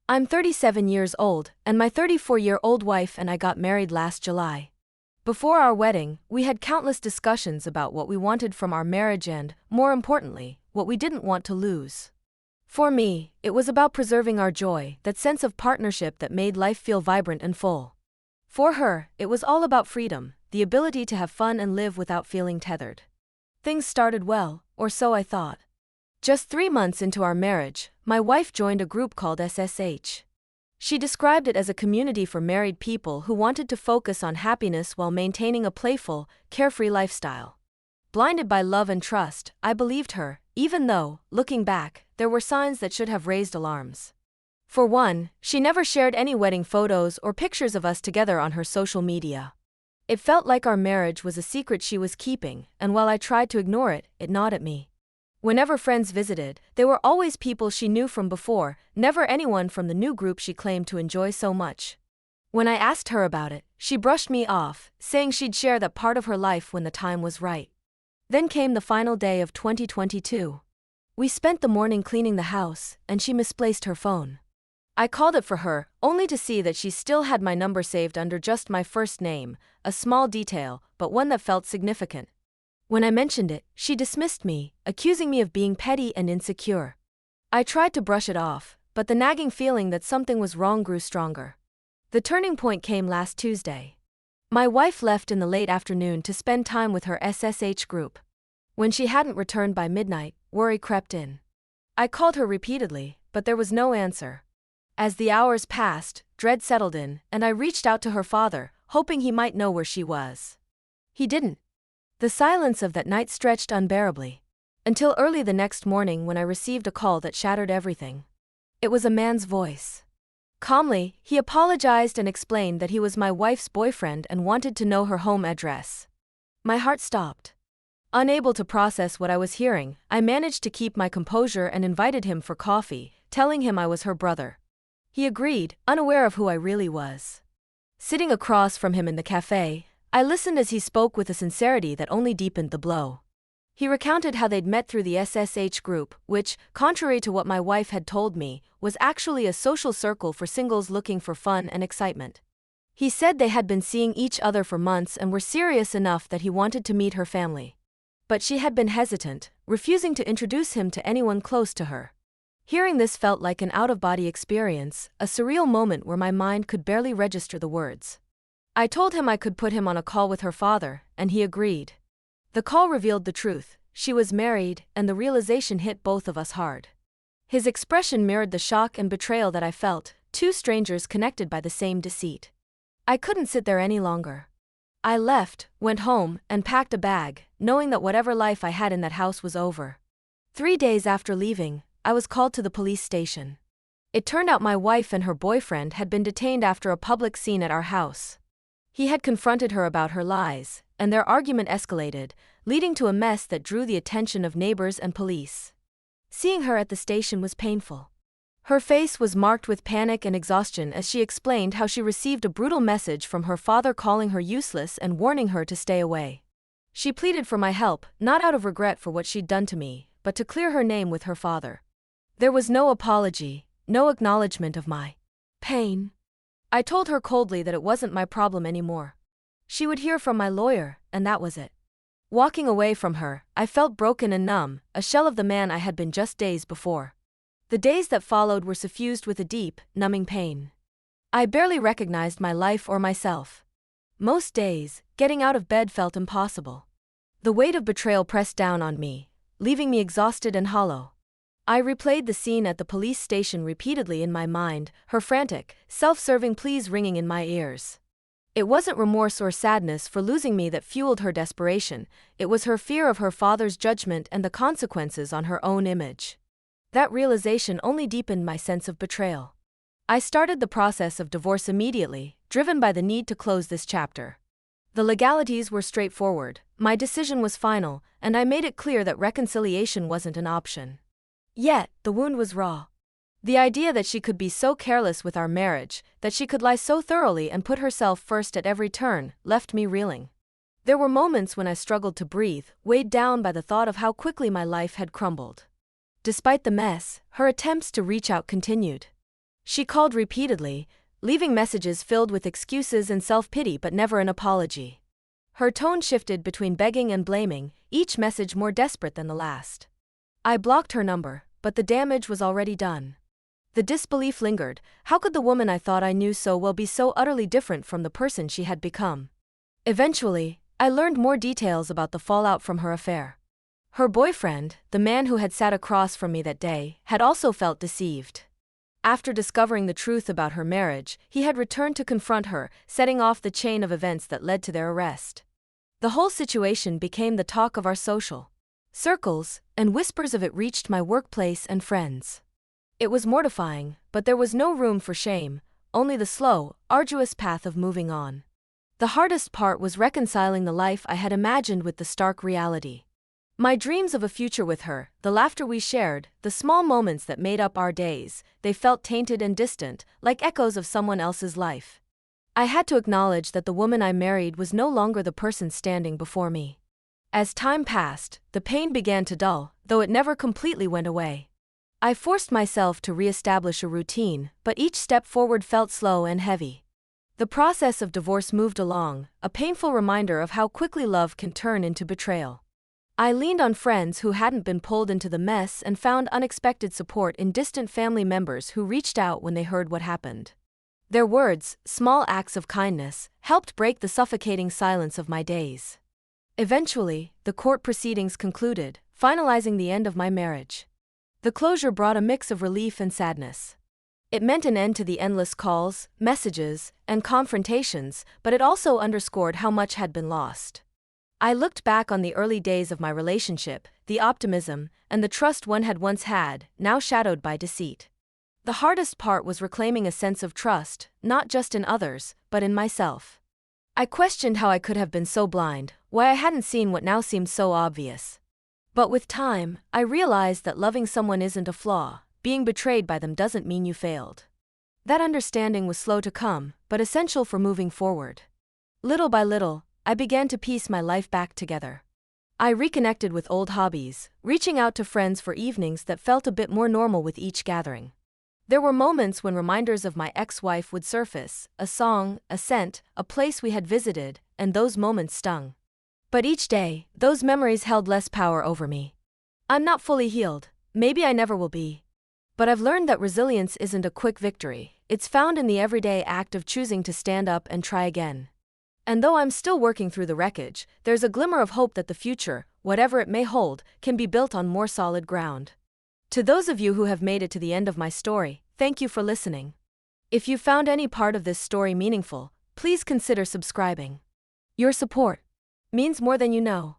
I'm 37 years old, and my 34-year-old wife and I got married last July. Before our wedding, we had countless discussions about what we wanted from our marriage and, more importantly, what we didn't want to lose. For me, it was about preserving our joy, that sense of partnership that made life feel vibrant and full. For her, it was all about freedom, the ability to have fun and live without feeling tethered. Things started well, or so I thought. Just 3 months into our marriage, my wife joined a group called SSH. She described it as a community for married people who wanted to focus on happiness while maintaining a playful, carefree lifestyle. Blinded by love and trust, I believed her, even though, looking back, there were signs that should have raised alarms. For one, she never shared any wedding photos or pictures of us together on her social media. It felt like our marriage was a secret she was keeping, and while I tried to ignore it, it gnawed at me. Whenever friends visited, they were always people she knew from before, never anyone from the new group she claimed to enjoy so much. When I asked her about it, she brushed me off, saying she'd share that part of her life when the time was right. Then came the final day of 2022. We spent the morning cleaning the house, and she misplaced her phone. I called it for her, only to see that she still had my number saved under just my first name, a small detail, but one that felt significant. When I mentioned it, she dismissed me, accusing me of being petty and insecure. I tried to brush it off, but the nagging feeling that something was wrong grew stronger. The turning point came last Tuesday. My wife left in the late afternoon to spend time with her SSH group. When she hadn't returned by midnight, worry crept in. I called her repeatedly, but there was no answer. As the hours passed, dread settled in, and I reached out to her father, hoping he might know where she was. He didn't. The silence of that night stretched unbearably. Until early the next morning when I received a call that shattered everything. It was a man's voice. Calmly, he apologized and explained that he was my wife's boyfriend and wanted to know her home address. My heart stopped. Unable to process what I was hearing, I managed to keep my composure and invited him for coffee, telling him I was her brother. He agreed, unaware of who I really was. Sitting across from him in the cafe, I listened as he spoke with a sincerity that only deepened the blow. He recounted how they'd met through the SSH group, which, contrary to what my wife had told me, was actually a social circle for singles looking for fun and excitement. He said they had been seeing each other for months and were serious enough that he wanted to meet her family. But she had been hesitant, refusing to introduce him to anyone close to her. Hearing this felt like an out-of-body experience, a surreal moment where my mind could barely register the words. I told him I could put him on a call with her father, and he agreed. The call revealed the truth. She was married, and the realization hit both of us hard. His expression mirrored the shock and betrayal that I felt, two strangers connected by the same deceit. I couldn't sit there any longer. I left, went home, and packed a bag, knowing that whatever life I had in that house was over. 3 days after leaving, I was called to the police station. It turned out my wife and her boyfriend had been detained after a public scene at our house. He had confronted her about her lies, and their argument escalated, leading to a mess that drew the attention of neighbors and police. Seeing her at the station was painful. Her face was marked with panic and exhaustion as she explained how she received a brutal message from her father calling her useless and warning her to stay away. She pleaded for my help, not out of regret for what she'd done to me, but to clear her name with her father. There was no apology, no acknowledgement of my pain. I told her coldly that it wasn't my problem anymore. She would hear from my lawyer, and that was it. Walking away from her, I felt broken and numb, a shell of the man I had been just days before. The days that followed were suffused with a deep, numbing pain. I barely recognized my life or myself. Most days, getting out of bed felt impossible. The weight of betrayal pressed down on me, leaving me exhausted and hollow. I replayed the scene at the police station repeatedly in my mind, her frantic, self-serving pleas ringing in my ears. It wasn't remorse or sadness for losing me that fueled her desperation, it was her fear of her father's judgment and the consequences on her own image. That realization only deepened my sense of betrayal. I started the process of divorce immediately, driven by the need to close this chapter. The legalities were straightforward, my decision was final, and I made it clear that reconciliation wasn't an option. Yet, the wound was raw. The idea that she could be so careless with our marriage, that she could lie so thoroughly and put herself first at every turn, left me reeling. There were moments when I struggled to breathe, weighed down by the thought of how quickly my life had crumbled. Despite the mess, her attempts to reach out continued. She called repeatedly, leaving messages filled with excuses and self-pity but never an apology. Her tone shifted between begging and blaming, each message more desperate than the last. I blocked her number, but the damage was already done. The disbelief lingered. How could the woman I thought I knew so well be so utterly different from the person she had become? Eventually, I learned more details about the fallout from her affair. Her boyfriend, the man who had sat across from me that day, had also felt deceived. After discovering the truth about her marriage, he had returned to confront her, setting off the chain of events that led to their arrest. The whole situation became the talk of our social circles, and whispers of it reached my workplace and friends. It was mortifying, but there was no room for shame, only the slow, arduous path of moving on. The hardest part was reconciling the life I had imagined with the stark reality. My dreams of a future with her, the laughter we shared, the small moments that made up our days, they felt tainted and distant, like echoes of someone else's life. I had to acknowledge that the woman I married was no longer the person standing before me. As time passed, the pain began to dull, though it never completely went away. I forced myself to re-establish a routine, but each step forward felt slow and heavy. The process of divorce moved along, a painful reminder of how quickly love can turn into betrayal. I leaned on friends who hadn't been pulled into the mess and found unexpected support in distant family members who reached out when they heard what happened. Their words, small acts of kindness, helped break the suffocating silence of my days. Eventually, the court proceedings concluded, finalizing the end of my marriage. The closure brought a mix of relief and sadness. It meant an end to the endless calls, messages, and confrontations, but it also underscored how much had been lost. I looked back on the early days of my relationship, the optimism, and the trust one had once had, now shadowed by deceit. The hardest part was reclaiming a sense of trust, not just in others, but in myself. I questioned how I could have been so blind, why I hadn't seen what now seemed so obvious. But with time, I realized that loving someone isn't a flaw. Being betrayed by them doesn't mean you failed. That understanding was slow to come, but essential for moving forward. Little by little, I began to piece my life back together. I reconnected with old hobbies, reaching out to friends for evenings that felt a bit more normal with each gathering. There were moments when reminders of my ex-wife would surface, a song, a scent, a place we had visited, and those moments stung. But each day, those memories held less power over me. I'm not fully healed, maybe I never will be. But I've learned that resilience isn't a quick victory, it's found in the everyday act of choosing to stand up and try again. And though I'm still working through the wreckage, there's a glimmer of hope that the future, whatever it may hold, can be built on more solid ground. To those of you who have made it to the end of my story, thank you for listening. If you found any part of this story meaningful, please consider subscribing. Your support means more than you know.